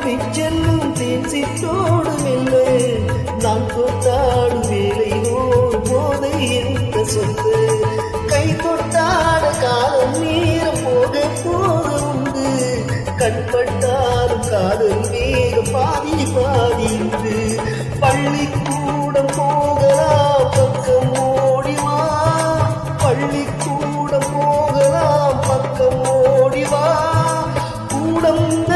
தப்பிச்செல்லும் தேன் சிற்றோடு மெல்ல நான் தொட்டாடும் வேலையோடு போதை என்ற சொத்து கை தொட்டாட காலம் நேரம் போக போக உண்டு கண்பட்டாலும் காதல் வேக பாதி பாதி உண்டு பள்ளிக்கூடம் போகலாம் பக்கம்